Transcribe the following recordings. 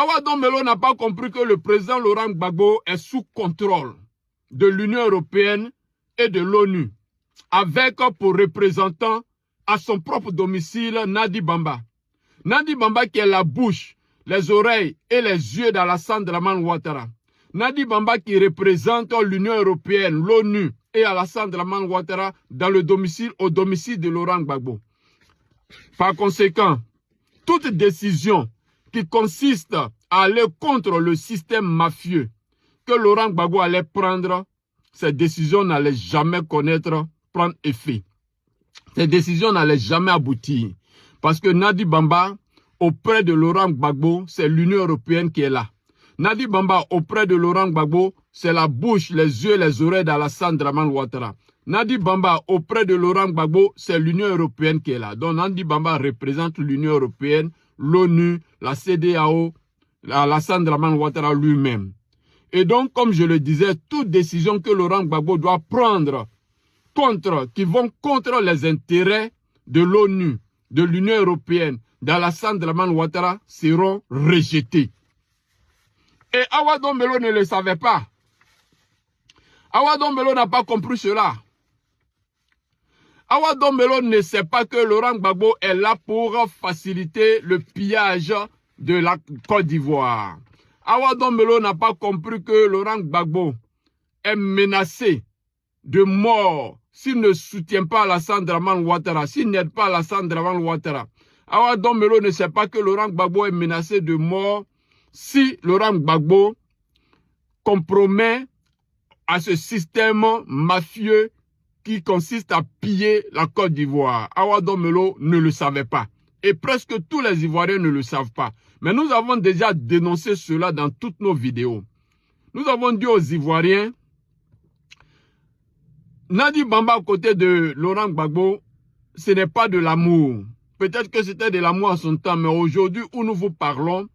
Awa Dombelo n'a pas compris que le président Laurent Gbagbo est sous contrôle de l'Union européenne et de l'ONU, avec pour représentant à son propre domicile Nadi Bamba. Nadi Bamba qui est la bouche, les oreilles et les yeux d'Alassane Dramane Ouattara. Nadi Bamba qui représente l'Union européenne, l'ONU et Alassane Dramane Ouattara au domicile de Laurent Gbagbo. Par conséquent, toute décision qui consiste à aller contre le système mafieux que Laurent Gbagbo allait prendre, cette décision n'allait jamais prendre effet. Cette décision n'allait jamais aboutir. Parce que Nadi Bamba, auprès de Laurent Gbagbo, c'est l'Union européenne qui est là. Nadi Bamba, auprès de Laurent Gbagbo, c'est la bouche, les yeux, les oreilles d'Alassane Dramane Ouattara. Nadi Bamba, auprès de Laurent Gbagbo, c'est l'Union européenne qui est là. Donc Nadi Bamba représente l'Union européenne, l'ONU, la CEDEAO, Alassane Dramane Ouattara lui-même. Et donc, comme je le disais, toute décision que Laurent Gbagbo doit prendre qui vont contre les intérêts de l'ONU, de l'Union européenne, d'Alassane Dramane Ouattara seront rejetées. Et Awa Dombelo ne le savait pas. Awa Dombelo n'a pas compris cela. Awa Dombelo ne sait pas que Laurent Gbagbo est là pour faciliter le pillage de la Côte d'Ivoire. Awa Dombelo n'a pas compris que Laurent Gbagbo est menacé de mort s'il ne soutient pas Alassane Dramane Ouattara, s'il n'aide pas Alassane Dramane Ouattara. Awa Dombelo ne sait pas que Laurent Gbagbo est menacé de mort si Laurent Gbagbo compromet à ce système mafieux qui consiste à piller la Côte d'Ivoire. Awa Dombelo ne le savait pas. Et presque tous les Ivoiriens ne le savent pas. Mais nous avons déjà dénoncé cela dans toutes nos vidéos. Nous avons dit aux Ivoiriens, Nadi Bamba à côté de Laurent Gbagbo, ce n'est pas de l'amour. Peut-être que c'était de l'amour à son temps, mais aujourd'hui où nous vous parlons,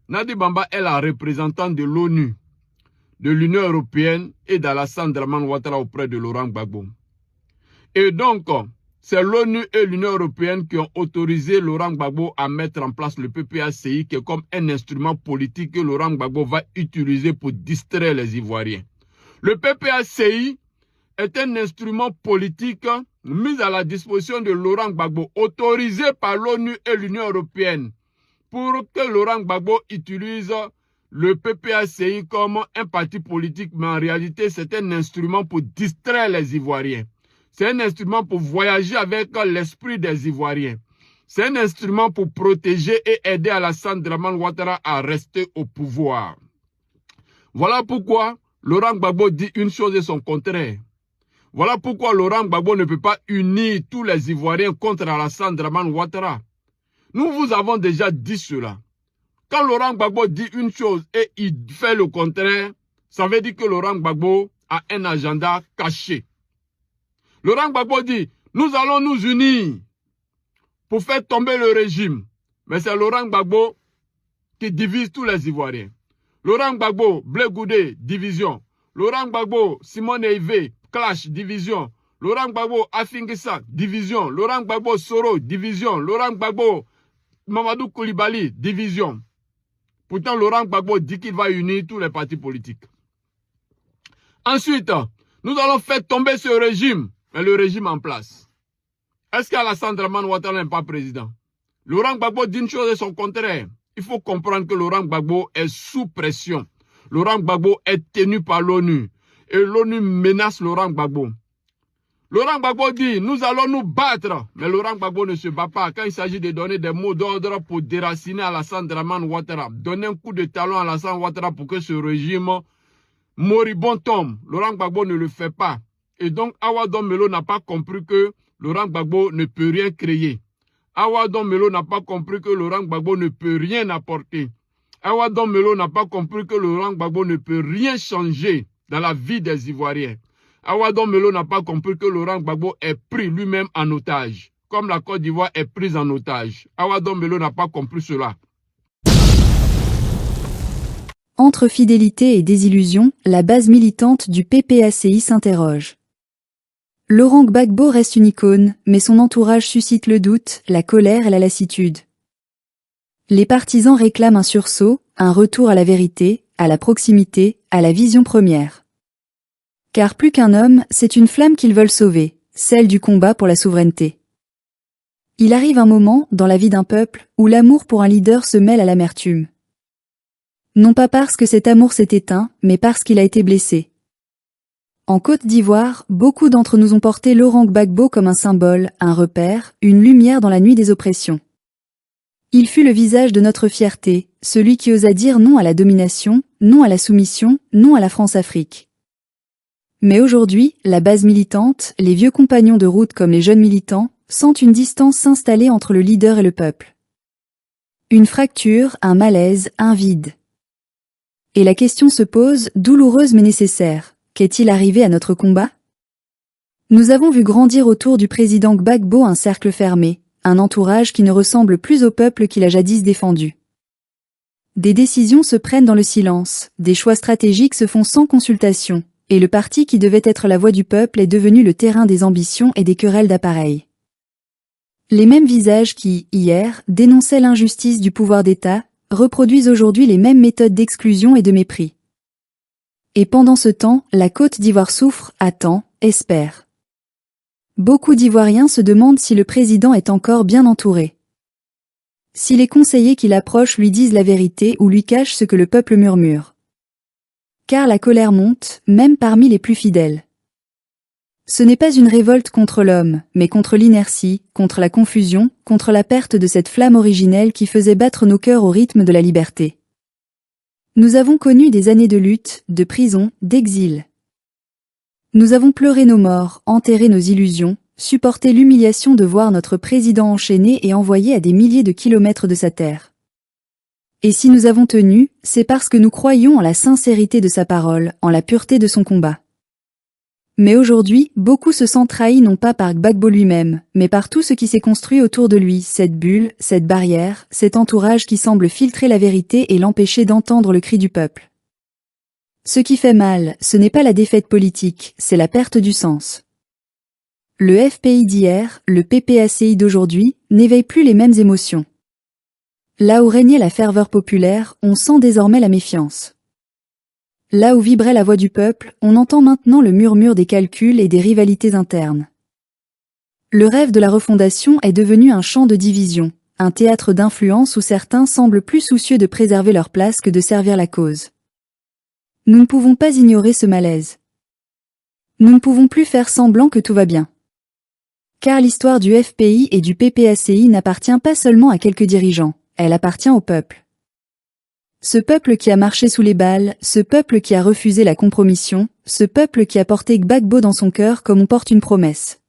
Nadi Bamba est la représentante de l'ONU, de l'Union européenne et d'Alassane Dramane Ouattara auprès de Laurent Gbagbo. Et donc, c'est l'ONU et l'Union européenne qui ont autorisé Laurent Gbagbo à mettre en place le PPACI qui est comme un instrument politique que Laurent Gbagbo va utiliser pour distraire les Ivoiriens. Le PPACI est un instrument politique mis à la disposition de Laurent Gbagbo, autorisé par l'ONU et l'Union européenne pour que Laurent Gbagbo utilise le PPACI comme un parti politique, mais en réalité, c'est un instrument pour distraire les Ivoiriens. C'est un instrument pour voyager avec l'esprit des Ivoiriens. C'est un instrument pour protéger et aider Alassane Dramane Ouattara à rester au pouvoir. Voilà pourquoi Laurent Gbagbo dit une chose et son contraire. Voilà pourquoi Laurent Gbagbo ne peut pas unir tous les Ivoiriens contre Alassane Dramane Ouattara. Nous vous avons déjà dit cela. Quand Laurent Gbagbo dit une chose et il fait le contraire, ça veut dire que Laurent Gbagbo a un agenda caché. Laurent Gbagbo dit, nous allons nous unir pour faire tomber le régime. Mais c'est Laurent Gbagbo qui divise tous les Ivoiriens. Laurent Gbagbo, Blé Goudé, division. Laurent Gbagbo, Simone Eivé, clash, division. Laurent Gbagbo, Afingissa, division. Laurent Gbagbo, Soro, division. Laurent Gbagbo, Mamadou Koulibaly, division. Pourtant, Laurent Gbagbo dit qu'il va unir tous les partis politiques. Ensuite, nous allons faire tomber ce régime. Mais le régime en place. Est-ce qu'Alassane Dramane Ouattara n'est pas président? Laurent Gbagbo dit une chose et son contraire. Il faut comprendre que Laurent Gbagbo est sous pression. Laurent Gbagbo est tenu par l'ONU. Et l'ONU menace Laurent Gbagbo. Laurent Gbagbo dit, nous allons nous battre. Mais Laurent Gbagbo ne se bat pas. Quand il s'agit de donner des mots d'ordre pour déraciner Alassane Dramane Ouattara, donner un coup de talon à Alassane Ouattara pour que ce régime moribond tombe, Laurent Gbagbo ne le fait pas. Et donc, Awa Dombelo n'a pas compris que Laurent Gbagbo ne peut rien créer. Awa Dombelo n'a pas compris que Laurent Gbagbo ne peut rien apporter. Awa Dombelo n'a pas compris que Laurent Gbagbo ne peut rien changer dans la vie des Ivoiriens. Awa Dombelo n'a pas compris que Laurent Gbagbo est pris lui-même en otage, comme la Côte d'Ivoire est prise en otage. Awa Dombelo n'a pas compris cela. Entre fidélité et désillusion, la base militante du PPACI s'interroge. Laurent Gbagbo reste une icône, mais son entourage suscite le doute, la colère et la lassitude. Les partisans réclament un sursaut, un retour à la vérité, à la proximité, à la vision première. Car plus qu'un homme, c'est une flamme qu'ils veulent sauver, celle du combat pour la souveraineté. Il arrive un moment, dans la vie d'un peuple, où l'amour pour un leader se mêle à l'amertume. Non pas parce que cet amour s'est éteint, mais parce qu'il a été blessé. En Côte d'Ivoire, beaucoup d'entre nous ont porté Laurent Gbagbo comme un symbole, un repère, une lumière dans la nuit des oppressions. Il fut le visage de notre fierté, celui qui osa dire non à la domination, non à la soumission, non à la France-Afrique. Mais aujourd'hui, la base militante, les vieux compagnons de route comme les jeunes militants, sentent une distance s'installer entre le leader et le peuple. Une fracture, un malaise, un vide. Et la question se pose, douloureuse mais nécessaire, qu'est-il arrivé à notre combat? Nous avons vu grandir autour du président Gbagbo un cercle fermé, un entourage qui ne ressemble plus au peuple qu'il a jadis défendu. Des décisions se prennent dans le silence, des choix stratégiques se font sans consultation, et le parti qui devait être la voix du peuple est devenu le terrain des ambitions et des querelles d'appareil. Les mêmes visages qui, hier, dénonçaient l'injustice du pouvoir d'État, reproduisent aujourd'hui les mêmes méthodes d'exclusion et de mépris. Et pendant ce temps, la Côte d'Ivoire souffre, attend, espère. Beaucoup d'Ivoiriens se demandent si le président est encore bien entouré. Si les conseillers qui l'approchent lui disent la vérité ou lui cachent ce que le peuple murmure. Car la colère monte, même parmi les plus fidèles. Ce n'est pas une révolte contre l'homme, mais contre l'inertie, contre la confusion, contre la perte de cette flamme originelle qui faisait battre nos cœurs au rythme de la liberté. Nous avons connu des années de lutte, de prison, d'exil. Nous avons pleuré nos morts, enterré nos illusions, supporté l'humiliation de voir notre président enchaîné et envoyé à des milliers de kilomètres de sa terre. Et si nous avons tenu, c'est parce que nous croyons en la sincérité de sa parole, en la pureté de son combat. Mais aujourd'hui, beaucoup se sentent trahis non pas par Gbagbo lui-même, mais par tout ce qui s'est construit autour de lui, cette bulle, cette barrière, cet entourage qui semble filtrer la vérité et l'empêcher d'entendre le cri du peuple. Ce qui fait mal, ce n'est pas la défaite politique, c'est la perte du sens. Le FPI d'hier, le PPACI d'aujourd'hui, n'éveille plus les mêmes émotions. Là où régnait la ferveur populaire, on sent désormais la méfiance. Là où vibrait la voix du peuple, on entend maintenant le murmure des calculs et des rivalités internes. Le rêve de la refondation est devenu un champ de division, un théâtre d'influence où certains semblent plus soucieux de préserver leur place que de servir la cause. Nous ne pouvons pas ignorer ce malaise. Nous ne pouvons plus faire semblant que tout va bien. Car l'histoire du FPI et du PPACI n'appartient pas seulement à quelques dirigeants, elle appartient au peuple. Ce peuple qui a marché sous les balles, ce peuple qui a refusé la compromission, ce peuple qui a porté Gbagbo dans son cœur comme on porte une promesse.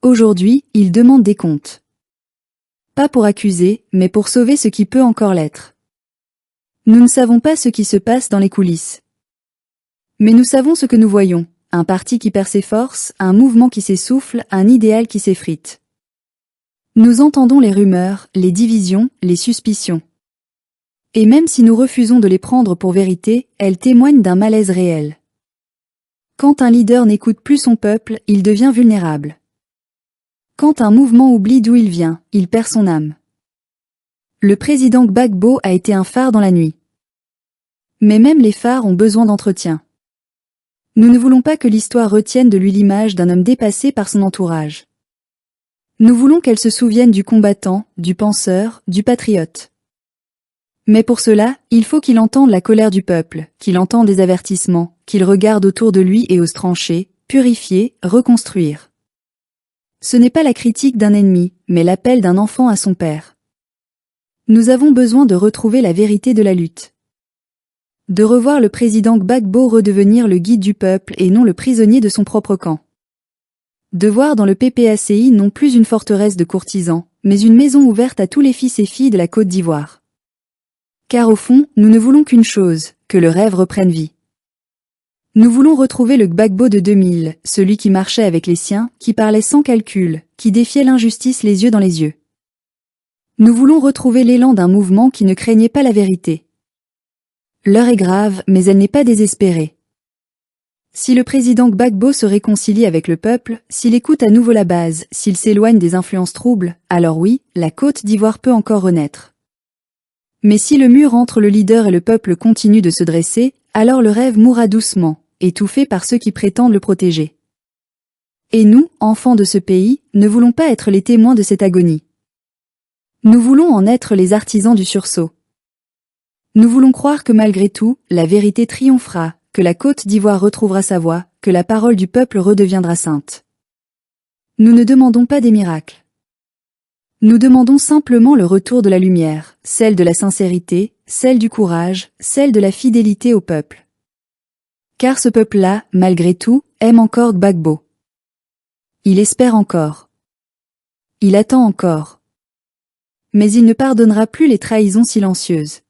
Aujourd'hui, il demande des comptes. Pas pour accuser, mais pour sauver ce qui peut encore l'être. Nous ne savons pas ce qui se passe dans les coulisses. Mais nous savons ce que nous voyons, un parti qui perd ses forces, un mouvement qui s'essouffle, un idéal qui s'effrite. Nous entendons les rumeurs, les divisions, les suspicions. Et même si nous refusons de les prendre pour vérité, elles témoignent d'un malaise réel. Quand un leader n'écoute plus son peuple, il devient vulnérable. Quand un mouvement oublie d'où il vient, il perd son âme. Le président Gbagbo a été un phare dans la nuit. Mais même les phares ont besoin d'entretien. Nous ne voulons pas que l'histoire retienne de lui l'image d'un homme dépassé par son entourage. Nous voulons qu'elle se souvienne du combattant, du penseur, du patriote. Mais pour cela, il faut qu'il entende la colère du peuple, qu'il entende les avertissements, qu'il regarde autour de lui et ose trancher, purifier, reconstruire. Ce n'est pas la critique d'un ennemi, mais l'appel d'un enfant à son père. Nous avons besoin de retrouver la vérité de la lutte. De revoir le président Gbagbo redevenir le guide du peuple et non le prisonnier de son propre camp. De voir dans le PPACI non plus une forteresse de courtisans, mais une maison ouverte à tous les fils et filles de la Côte d'Ivoire. Car au fond, nous ne voulons qu'une chose, que le rêve reprenne vie. Nous voulons retrouver le Gbagbo de 2000, celui qui marchait avec les siens, qui parlait sans calcul, qui défiait l'injustice les yeux dans les yeux. Nous voulons retrouver l'élan d'un mouvement qui ne craignait pas la vérité. L'heure est grave, mais elle n'est pas désespérée. Si le président Gbagbo se réconcilie avec le peuple, s'il écoute à nouveau la base, s'il s'éloigne des influences troubles, alors oui, la Côte d'Ivoire peut encore renaître. Mais si le mur entre le leader et le peuple continue de se dresser, alors le rêve mourra doucement, étouffé par ceux qui prétendent le protéger. Et nous, enfants de ce pays, ne voulons pas être les témoins de cette agonie. Nous voulons en être les artisans du sursaut. Nous voulons croire que malgré tout, la vérité triomphera, que la Côte d'Ivoire retrouvera sa voix, que la parole du peuple redeviendra sainte. Nous ne demandons pas des miracles. Nous demandons simplement le retour de la lumière, celle de la sincérité, celle du courage, celle de la fidélité au peuple. Car ce peuple-là, malgré tout, aime encore Gbagbo. Il espère encore. Il attend encore. Mais il ne pardonnera plus les trahisons silencieuses.